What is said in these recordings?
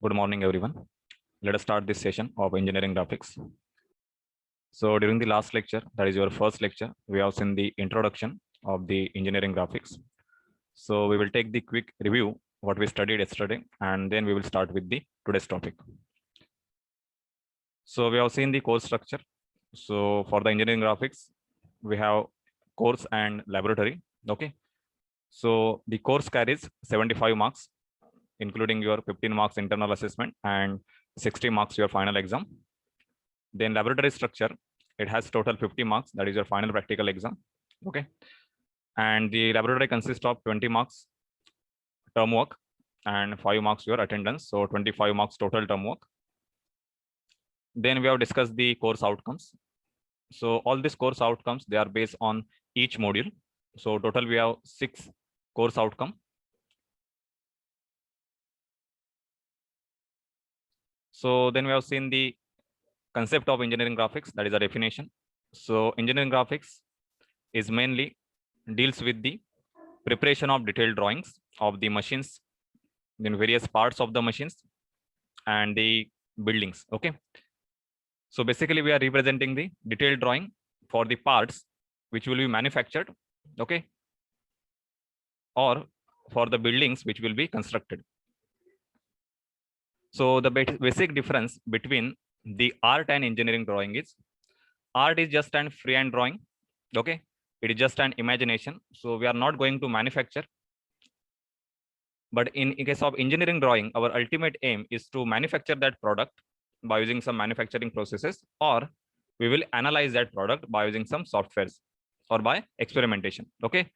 Good morning, everyone. Let us start this session of engineering graphics. So during the last lecture, that is your first lecture, we have seen the introduction of the engineering graphics. So we will take the quick review what we studied yesterday, and then we will start with the today's topic. So we have seen the course structure. So for the engineering graphics, we have course and laboratory. Okay. So the course carries 75 marks, including your 15 marks internal assessment and 60 marks your final exam. Then laboratory structure, it has total 50 marks, that is your final practical exam. Okay. And the laboratory consists of 20 marks term work and 5 marks your attendance. So 25 marks total term work. Then we have discussed the course outcomes. So all these course outcomes, they are based on each module. So total we have 6 course outcome. So then we have seen the concept of engineering graphics, that is a definition. So engineering graphics is mainly deals with the preparation of detailed drawings of the machines, then various parts of the machines and the buildings. Okay. So basically we are representing the detailed drawing for the parts which will be manufactured. Okay. Or for the buildings which will be constructed. So the basic difference between the art and engineering drawing is art is just an freehand drawing. Okay. It is just an imagination. So we are not going to manufacture. But in case of engineering drawing, our ultimate aim is to manufacture that product by using some manufacturing processes, or we will analyze that product by using some softwares or by experimentation. Okay.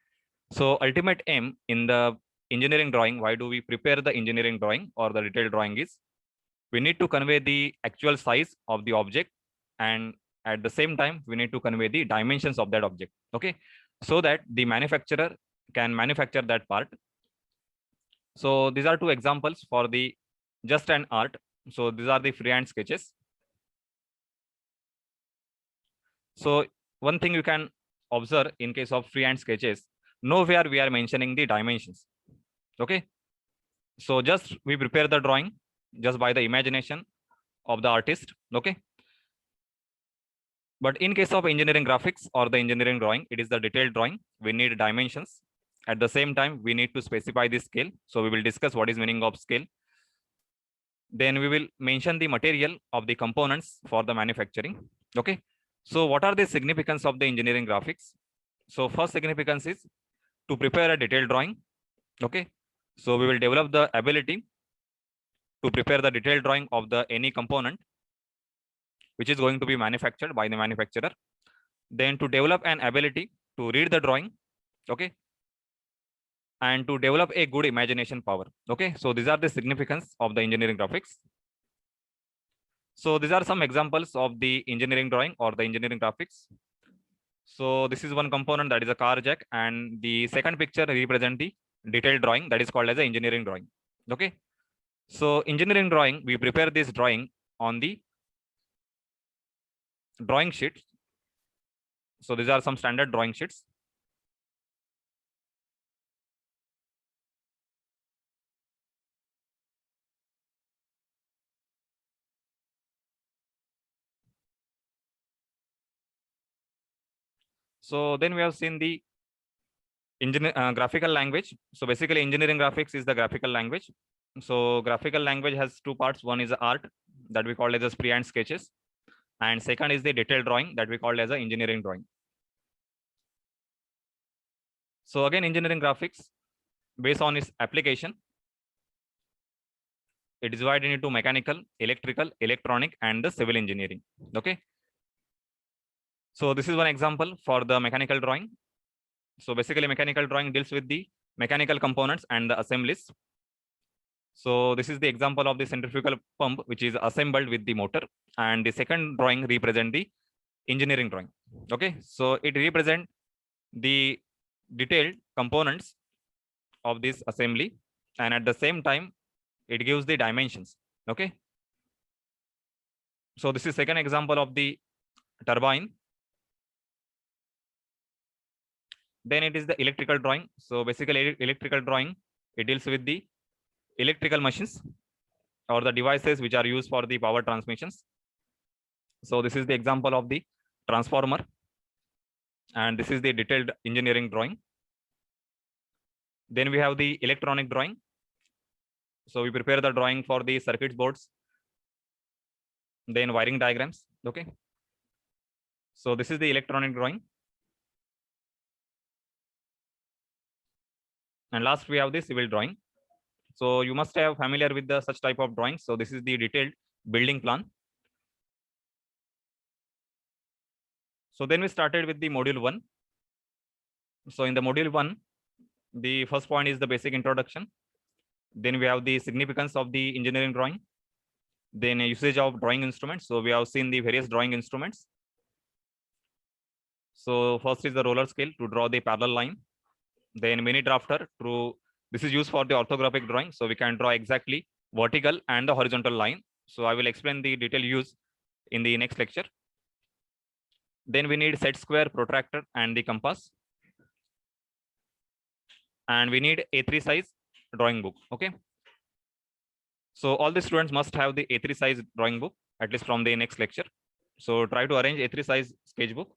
So ultimate aim in the engineering drawing, why do we prepare the engineering drawing or the detailed drawing is we need to convey the actual size of the object, and at the same time we need to convey the dimensions of that object. Okay. So that the manufacturer can manufacture that part. So these are two examples for the just an art. So these are the freehand sketches. So one thing you can observe in case of freehand sketches, nowhere we are mentioning the dimensions. Okay. So just we prepare the drawing just by the imagination of the artist. Okay. But in case of engineering graphics or the engineering drawing, it is the detailed drawing. We need dimensions. At the same time, we need to specify the scale. So we will discuss what is meaning of scale. Then we will mention the material of the components for the manufacturing. Okay. So what are the significance of the engineering graphics? So first significance is to prepare a detailed drawing. Okay. So we will develop the ability to prepare the detailed drawing of the any component which is going to be manufactured by the manufacturer. Then to develop an ability to read the drawing. Okay. And to develop a good imagination power. Okay. So these are the significance of the engineering graphics. So these are some examples of the engineering drawing or the engineering graphics. So this is one component, that is a car jack, and the second picture represent the detailed drawing, that is called as a engineering drawing. Okay. So engineering drawing, we prepare this drawing on the drawing sheets. So these are some standard drawing sheets. So then we have seen the graphical language. So basically engineering graphics is the graphical language. So graphical language has two parts. One is the art that we call as a freehand sketches, and second is the detailed drawing that we call as a engineering drawing. So again, engineering graphics based on its application, it is divided into mechanical, electrical, electronic, and the civil engineering. Okay. So this is one example for the mechanical drawing. So basically mechanical drawing deals with the mechanical components and the assemblies. So this is the example of the centrifugal pump, which is assembled with the motor. And the second drawing represent the engineering drawing. Okay. So it represent the detailed components of this assembly. And at the same time, it gives the dimensions. Okay. So this is second example of the turbine. Then it is the electrical drawing. So basically electrical drawing, it deals with the electrical machines. or the devices which are used for the power transmissions. So this is the example of the transformer, and this is the detailed engineering drawing. Then we have the electronic drawing. So we prepare the drawing for the circuit boards, then wiring diagrams. Okay. So this is the electronic drawing. And last we have the civil drawing. So you must have familiar with the such type of drawings. So this is the detailed building plan. So then we started with the module 1. So in the module 1, the first point is the basic introduction. Then we have the significance of the engineering drawing. Then usage of drawing instruments. So we have seen the various drawing instruments. So first is the roller scale to draw the parallel line. Then mini drafter this is used for the orthographic drawing. So we can draw exactly vertical and the horizontal line. So I will explain the detailed use in the next lecture. Then we need set square, protractor, and the compass. And we need A3 size drawing book. Okay. So all the students must have the A3 size drawing book, at least from the next lecture. So try to arrange A3 size sketchbook.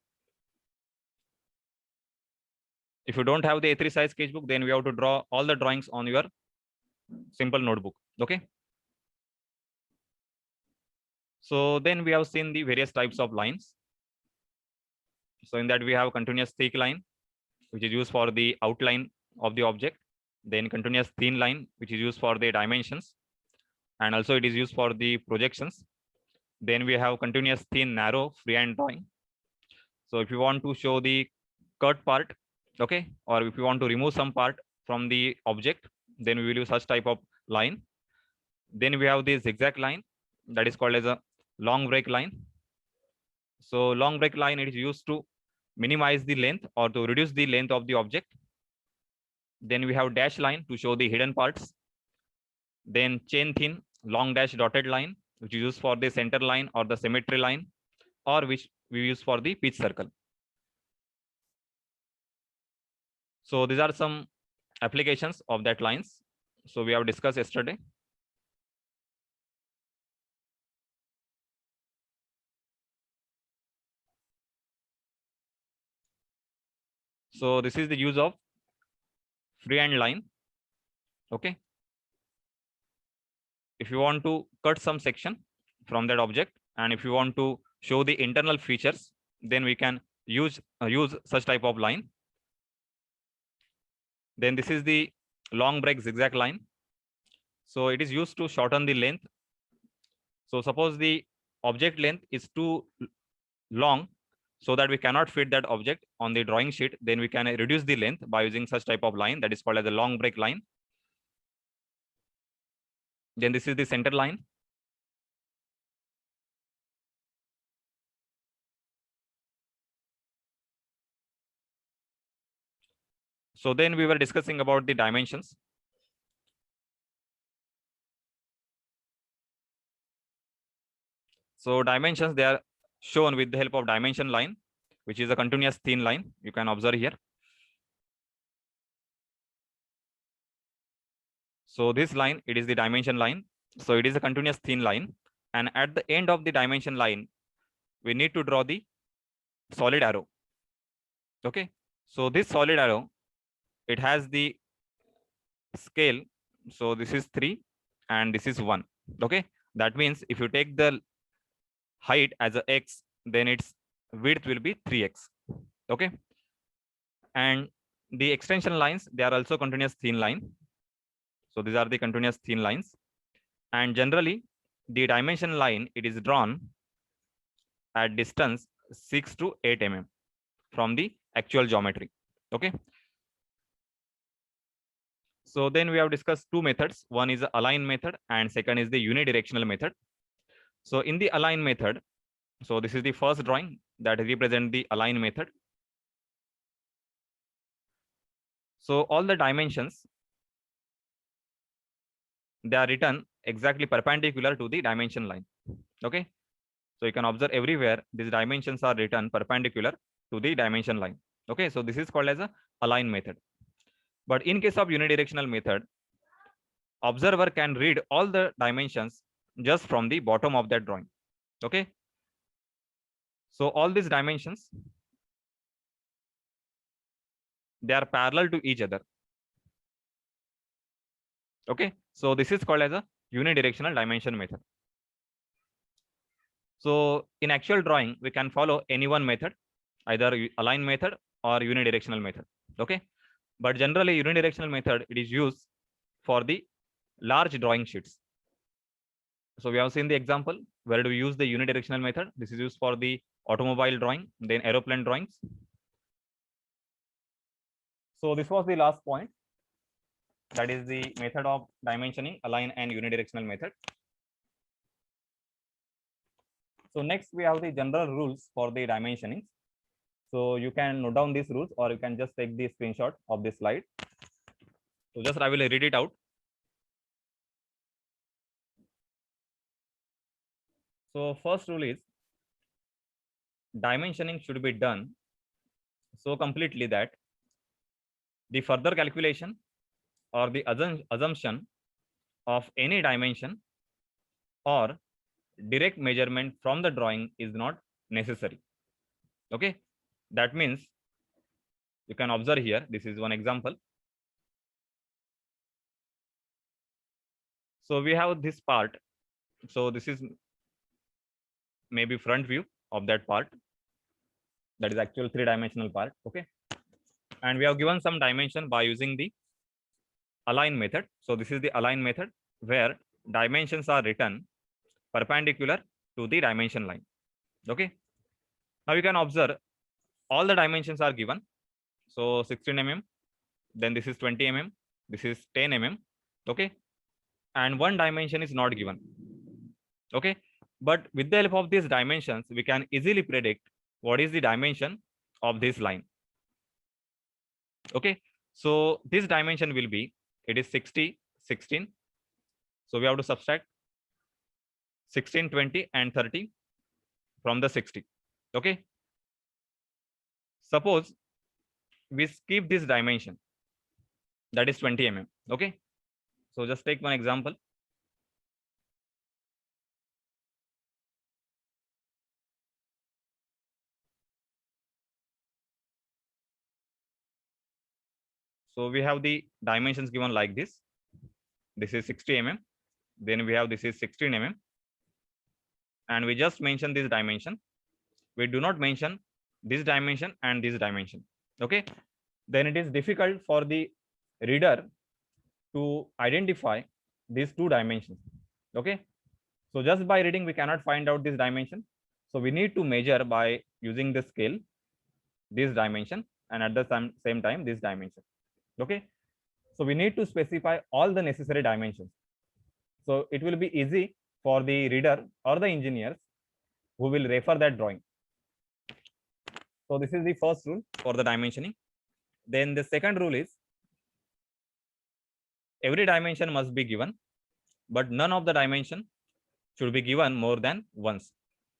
If you don't have the A3 size sketchbook, then we have to draw all the drawings on your simple notebook. Okay. So then we have seen the various types of lines. So in that we have continuous thick line, which is used for the outline of the object. Then continuous thin line, which is used for the dimensions. And also it is used for the projections. Then we have continuous thin narrow freehand drawing. So if you want to show the cut part, okay, or if you want to remove some part from the object, then we will use such type of line. Then we have the zigzag line, that is called as a long break line. So long break line, it is used to minimize the length or to reduce the length of the object. Then we have dash line to show the hidden parts. Then chain thin long dash dotted line, which is used for the center line or the symmetry line, or which we use for the pitch circle. So these are some applications of that lines. So we have discussed yesterday. So this is the use of freehand line. Okay. If you want to cut some section from that object, and if you want to show the internal features, then we can use such type of line. Then this is the long break zigzag line. So it is used to shorten the length. So suppose the object length is too long, so that we cannot fit that object on the drawing sheet, then we can reduce the length by using such type of line, that is called as a long break line. Then this is the center line. So then we were discussing about the dimensions. So dimensions, they are shown with the help of dimension line, which is a continuous thin line. You can observe here. So this line, it is the dimension line. So it is a continuous thin line. And at the end of the dimension line, we need to draw the solid arrow. Okay. So this solid arrow, it has the scale. So this is 3 and this is 1. Okay. That means if you take the height as a x, then its width will be 3x. Okay. And the extension lines, they are also continuous thin line. So these are the continuous thin lines. And generally, the dimension line, it is drawn at distance 6 to 8 mm from the actual geometry. Okay. So then we have discussed two methods. One is the align method and second is the unidirectional method. So in the align method, so this is the first drawing that represents the align method. So all the dimensions, they are written exactly perpendicular to the dimension line. Okay. So you can observe everywhere these dimensions are written perpendicular to the dimension line. Okay. So this is called as a align method. But in case of unidirectional method, observer can read all the dimensions just from the bottom of that drawing. Okay. So all these dimensions, they are parallel to each other. Okay. So this is called as a unidirectional dimension method. So in actual drawing, we can follow any one method, either align method or unidirectional method. Okay. But generally unidirectional method, it is used for the large drawing sheets. So we have seen the example where do we use the unidirectional method. This is used for the automobile drawing, then aeroplane drawings. So this was the last point. That is the method of dimensioning, align and unidirectional method. So next we have the general rules for the dimensioning. So you can note down these rules or you can just take the screenshot of this slide. So just I will read it out. So first rule is dimensioning should be done so completely that the further calculation or the assumption of any dimension or direct measurement from the drawing is not necessary. Okay, that means you can observe here, this is one example. So we have this part. So this is maybe front view of that part. That is actual 3-dimensional part. Okay, and we have given some dimension by using the align method. So this is the align method where dimensions are written perpendicular to the dimension line. Okay, now you can observe all the dimensions are given. So 16 mm, then this is 20 mm, this is 10 mm. Okay, and one dimension is not given. Okay, but with the help of these dimensions, we can easily predict what is the dimension of this line. Okay, so this dimension will be, it is 60, 16. So we have to subtract 16, 20 and 30 from the 60. Okay, suppose we skip this dimension, that is 20 mm. Okay, so just take one example. So we have the dimensions given like this. This is 60 mm. Then we have this is 16 mm. And we just mention this dimension. We do not mention this dimension and this dimension. Okay, then it is difficult for the reader to identify these two dimensions. Okay, so just by reading we cannot find out this dimension. So we need to measure by using the scale this dimension and at the same time this dimension. Okay, so we need to specify all the necessary dimensions. So it will be easy for the reader or the engineers who will refer that drawing. So this is the first rule for the dimensioning. Then the second rule is every dimension must be given, but none of the dimension should be given more than once.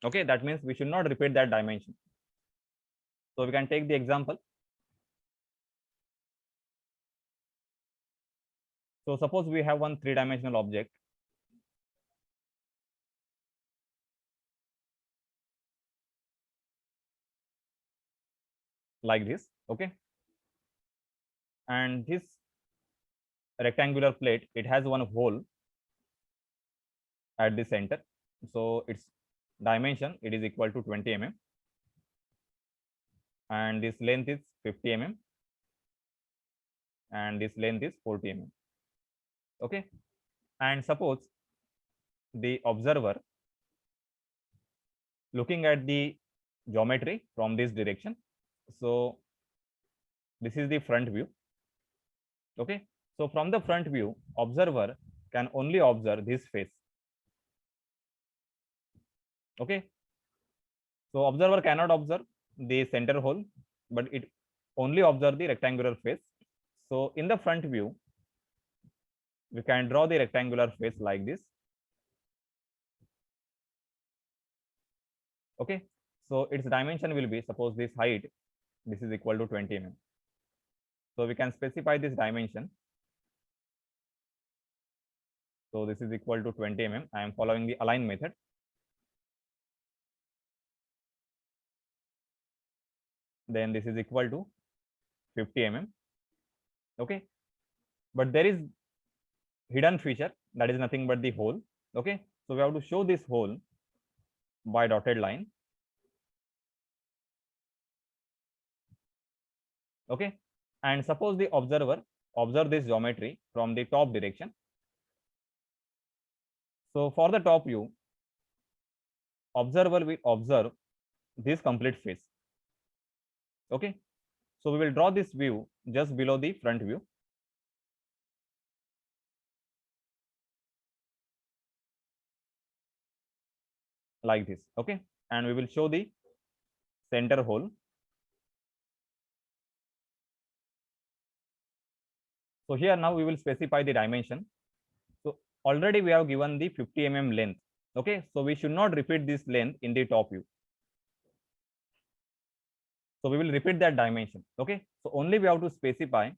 Okay, that means we should not repeat that dimension. So we can take the example. So suppose we have one 3-dimensional object. Like this. Okay, and this rectangular plate, it has one hole at the center. So its dimension, it is equal to 20 mm, and this length is 50 mm, and this length is 40 mm. Okay, and suppose the observer looking at the geometry from this direction. So this is the front view. Okay, so from the front view, observer can only observe this face. Okay, so observer cannot observe the center hole, but it only observe the rectangular face. So in the front view, we can draw the rectangular face like this. Okay, so its dimension will be, suppose this height, this is equal to 20 mm. So we can specify this dimension. So this is equal to 20 mm. I am following the align method. Then this is equal to 50 mm. Okay, but there is hidden feature, that is nothing but the hole. Okay, so we have to show this hole by dotted line. Okay, and suppose the observer observe this geometry from the top direction. So for the top view, observer will observe this complete face. Okay, so we will draw this view just below the front view. Like this. Okay, and we will show the center hole. So here now we will specify the dimension. So already we have given the 50 mm length. Okay, so we should not repeat this length in the top view. So we will repeat that dimension. Okay, so only we have to specify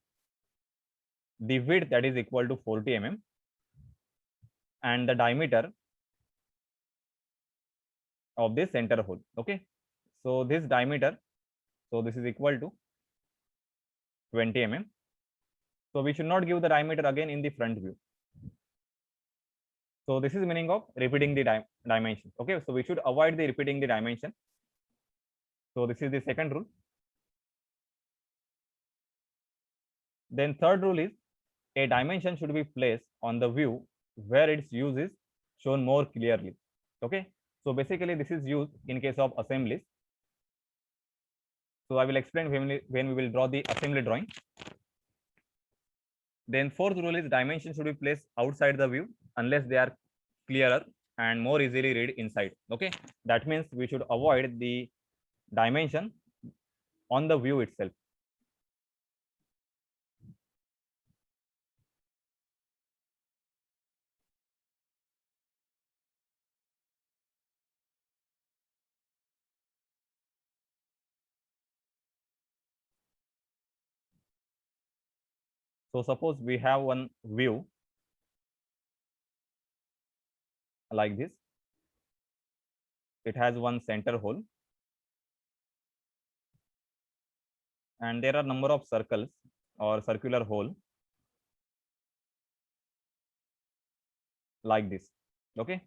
the width, that is equal to 40 mm, and the diameter of this center hole. Okay, so this diameter, so this is equal to 20 mm. So we should not give the diameter again in the front view. So this is meaning of repeating the dimension. Okay, so we should avoid the repeating the dimension. So this is the second rule. Then third rule is a dimension should be placed on the view where its use is shown more clearly. Okay, so basically this is used in case of assemblies. So I will explain when we will draw the assembly drawing. Then fourth rule is dimension should be placed outside the view unless they are clearer and more easily read inside. Okay, that means we should avoid the dimension on the view itself. So suppose we have one view like this. It has one center hole, and there are number of circles or circular hole like this. Okay,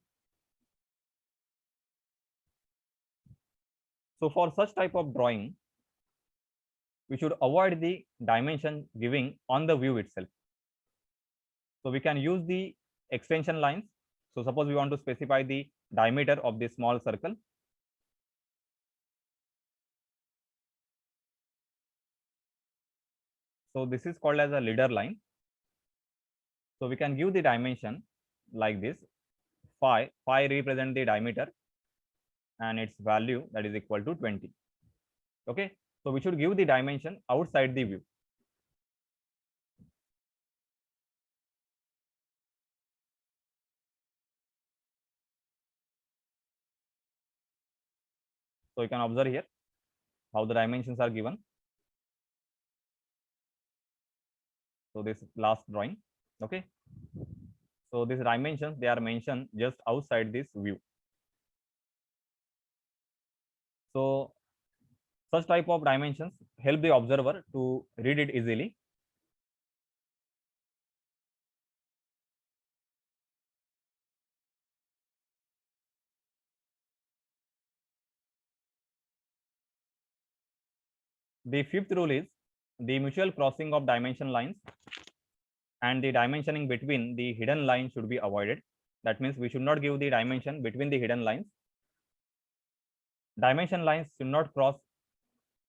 so for such type of drawing, we should avoid the dimension giving on the view itself. So we can use the extension lines. So suppose we want to specify the diameter of this small circle. So this is called as a leader line. So we can give the dimension like this. Phi represent the diameter and its value, that is equal to 20. Okay, so we should give the dimension outside the view. So you can observe here how the dimensions are given. So this last drawing. Okay, so these dimensions, they are mentioned just outside this view. So such type of dimensions help the observer to read it easily. The fifth rule is the mutual crossing of dimension lines and the dimensioning between the hidden lines should be avoided. That means we should not give the dimension between the hidden lines. Dimension lines should not cross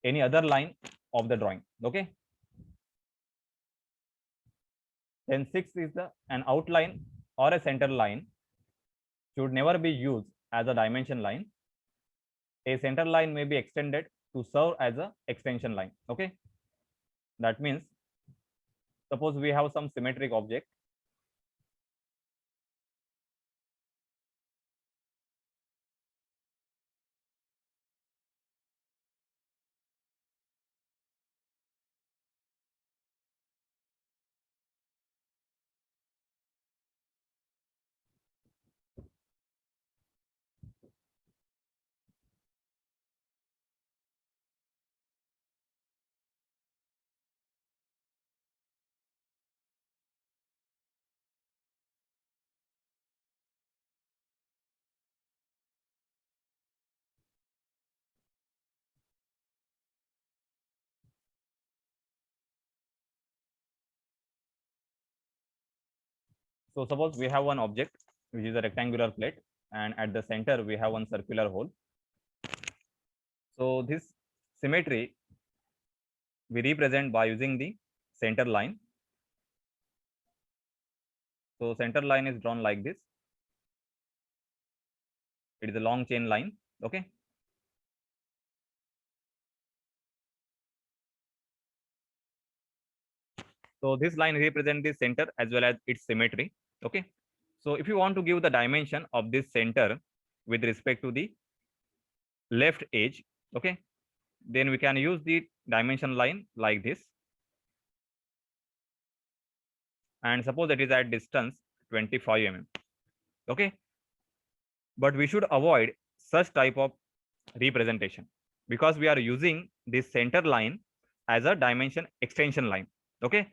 any other line of the drawing. Okay. Then sixth is an outline or a center line should never be used as a dimension line. A center line may be extended to serve as a extension line. Okay, that means suppose we have some symmetric object. So suppose we have one object which is a rectangular plate, and at the center we have one circular hole. So this symmetry we represent by using the center line. So center line is drawn like this. It is a long chain line. Okay. So this line represents the center as well as its symmetry. Okay. So if you want to give the dimension of this center with respect to the left edge, okay, then we can use the dimension line like this. And suppose that is at distance 25 mm. Okay. But we should avoid such type of representation because we are using this center line as a dimension extension line. Okay.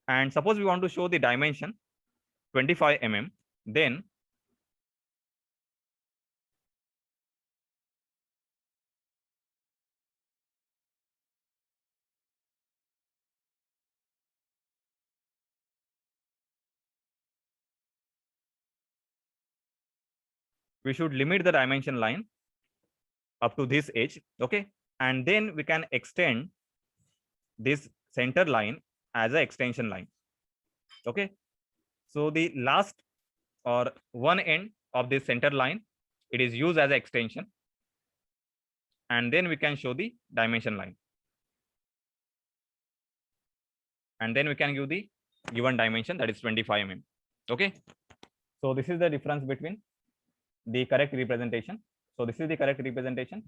And suppose we want to show the dimension 25 mm, then we should limit the dimension line up to this edge. Okay. And then we can extend this center line as an extension line. Okay. So the last or one end of this center line, it is used as an extension. And then we can show the dimension line. And then we can give the given dimension, that is 25 mm. Okay. So this is the difference between the correct representation. So this is the correct representation.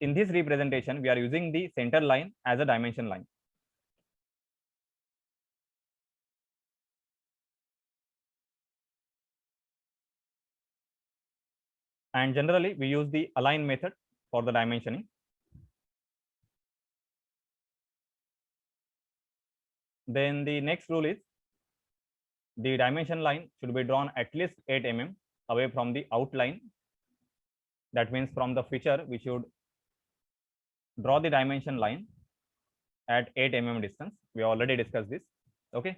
In this representation, we are using the center line as a dimension line. And generally, we use the align method for the dimensioning. Then the next rule is the dimension line should be drawn at least 8 mm away from the outline. That means from the feature, we should draw the dimension line at 8 mm distance. We already discussed this. Okay.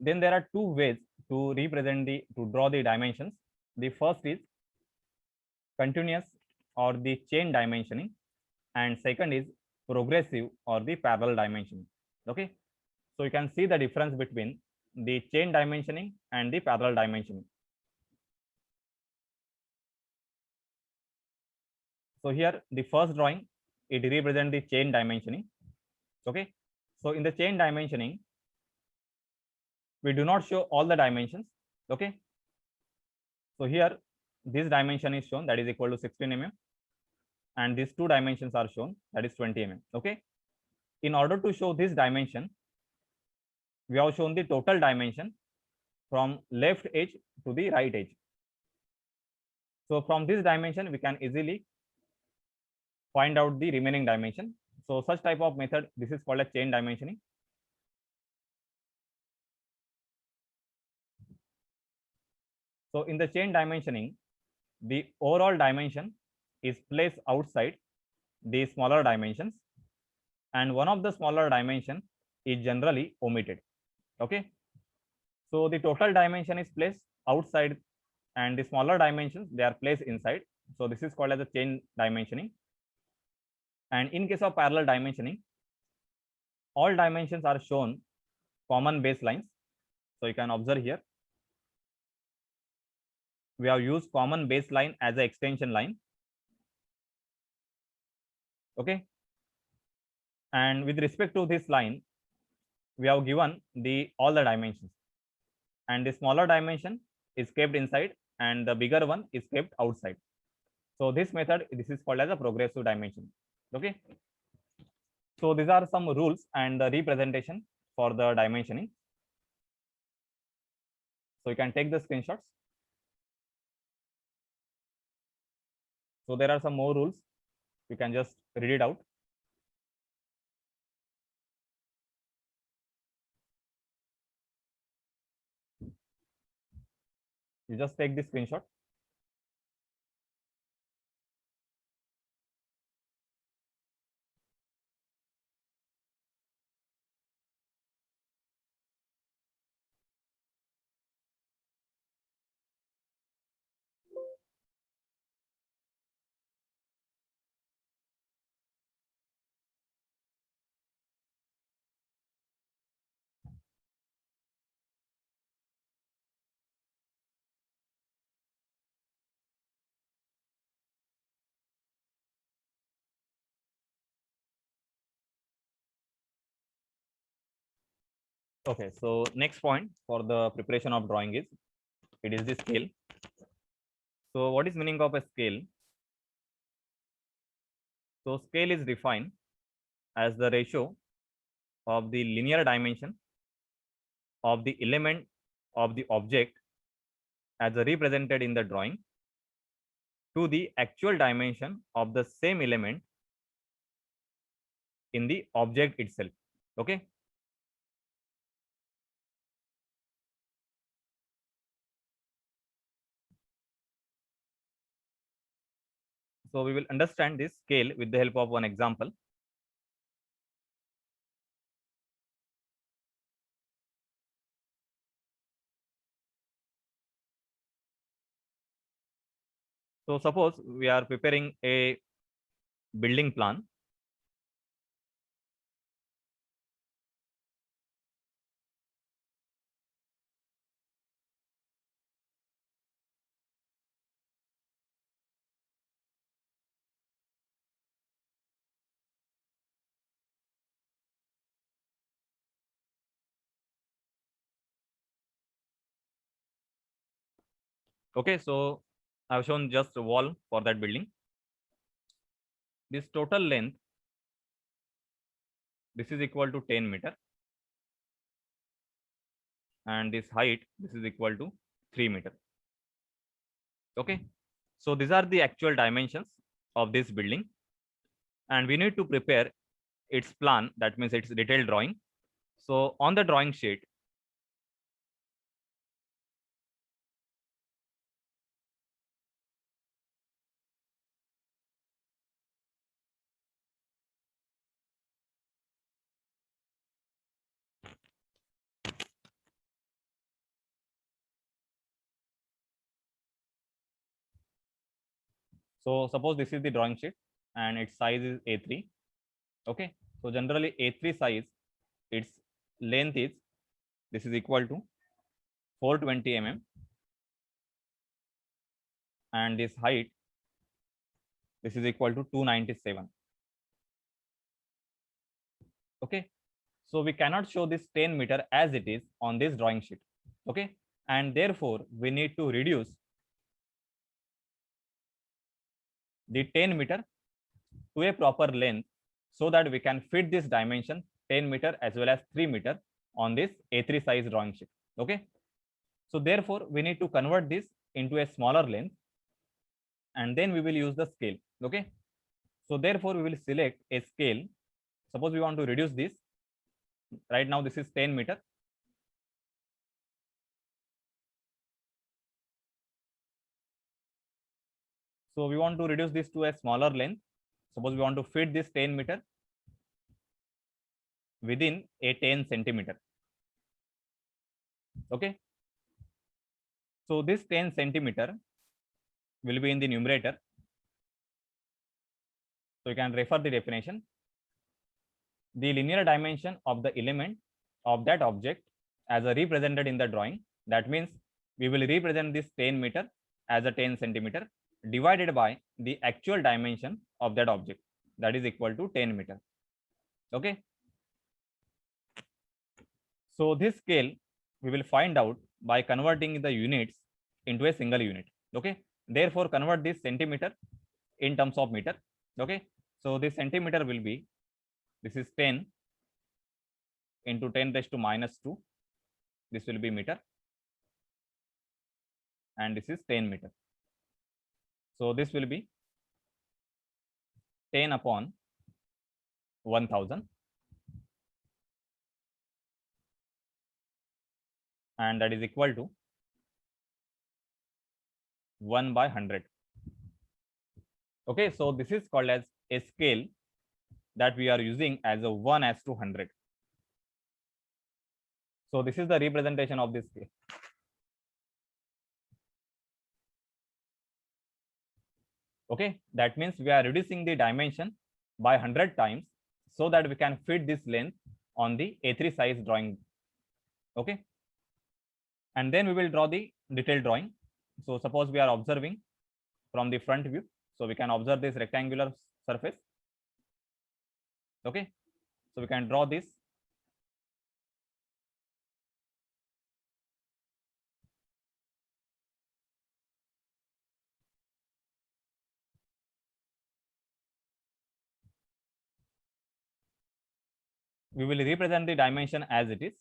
Then there are two ways to draw the dimensions. The first is continuous or the chain dimensioning, and second is progressive or the parallel dimensioning. Okay. So you can see the difference between the chain dimensioning and the parallel dimensioning. So here the first drawing, it represents the chain dimensioning. Okay. So in the chain dimensioning, we do not show all the dimensions. Okay. So here this dimension is shown, that is equal to 16 mm, and these two dimensions are shown, that is 20 mm. Okay. In order to show this dimension, we have shown the total dimension from left edge to the right edge. So from this dimension, we can easily find out the remaining dimension. So such type of method, this is called a chain dimensioning. So in the chain dimensioning, the overall dimension is placed outside the smaller dimensions, and one of the smaller dimension is generally omitted. Okay. So the total dimension is placed outside and the smaller dimensions, they are placed inside. So this is called as a chain dimensioning. And in case of parallel dimensioning, all dimensions are shown common baselines. So you can observe here, we have used common baseline as an extension line. Okay. And with respect to this line, we have given the all the dimensions, and the smaller dimension is kept inside and the bigger one is kept outside. So this method, this is called as a progressive dimension. Okay. So these are some rules and the representation for the dimensioning. So you can take the screenshots. So there are some more rules. You can just read it out. You just take the screenshot. Okay, so next point for the preparation of drawing is it is the scale. So what is meaning of a scale? So scale is defined as the ratio of the linear dimension of the element of the object as represented in the drawing to the actual dimension of the same element in the object itself. Okay. So we will understand this scale with the help of one example. So suppose we are preparing a building plan. Okay, so I've shown just a wall for that building. This total length, this is equal to 10 meter, and this height, this is equal to 3 meter. Okay, so these are the actual dimensions of this building, and we need to prepare its plan, that means its detailed drawing. So on the drawing sheet, so suppose this is the drawing sheet and its size is A3. Okay, so generally A3 size, its length is, this is equal to 420 mm, and this height, this is equal to 297. Okay, so we cannot show this 10 meter as it is on this drawing sheet. Okay, and therefore we need to reduce the 10 meter to a proper length so that we can fit this dimension 10 meter as well as 3 meter on this A3 size drawing sheet. Okay, so therefore we need to convert this into a smaller length, and then we will use the scale. Okay, so therefore we will select a scale. Suppose we want to reduce this. Right now this is 10 meter. So we want to reduce this to a smaller length. Suppose we want to fit this 10 meter within a 10 centimeter. Okay, so this 10 centimeter will be in the numerator. So you can refer the definition. The linear dimension of the element of that object as a represented in the drawing. That means we will represent this 10 meter as a 10 centimeter divided by the actual dimension of that object, that is equal to 10 meter. Okay, so this scale we will find out by converting the units into a single unit. Okay, therefore convert this centimeter in terms of meter. Okay, so this centimeter will be, this is 10 into 10 raised to minus 2, this will be meter, and this is 10 meter. So this will be 10 upon 1000, and that is equal to 1 by 100. Okay, so this is called as a scale that we are using as a 1:100. So this is the representation of this scale. Okay, that means we are reducing the dimension by 100 times so that we can fit this length on the A3 size drawing. Okay, and then we will draw the detailed drawing. So suppose we are observing from the front view, so we can observe this rectangular surface. Okay, so we can draw this we will represent the dimension as it is.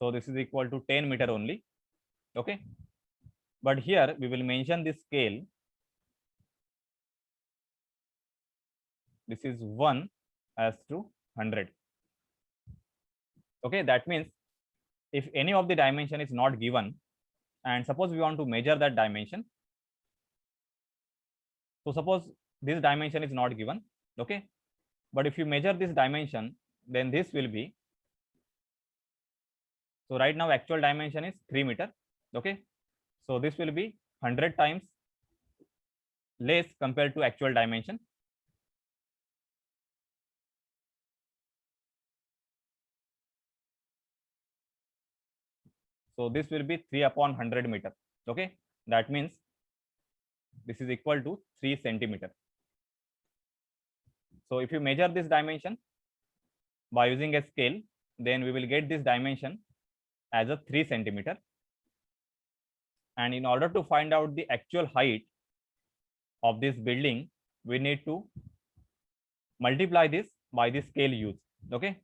So this is equal to 10 meter only. Okay. But here we will mention the scale. This is 1 as to 100. Okay. That means if any of the dimension is not given, and suppose we want to measure that dimension. So suppose this dimension is not given. Okay. But if you measure this dimension, then this will be, so right now actual dimension is 3 meter. Okay. So this will be 100 times less compared to actual dimension. So this will be 3 upon 100 meter. Okay. That means this is equal to 3 centimeter. So if you measure this dimension by using a scale, then we will get this dimension as a 3 centimeter. And in order to find out the actual height of this building, we need to multiply this by the scale used. Okay.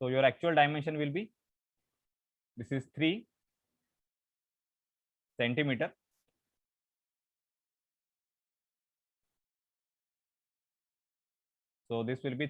So your actual dimension will be, this is 3 centimeter. So this will be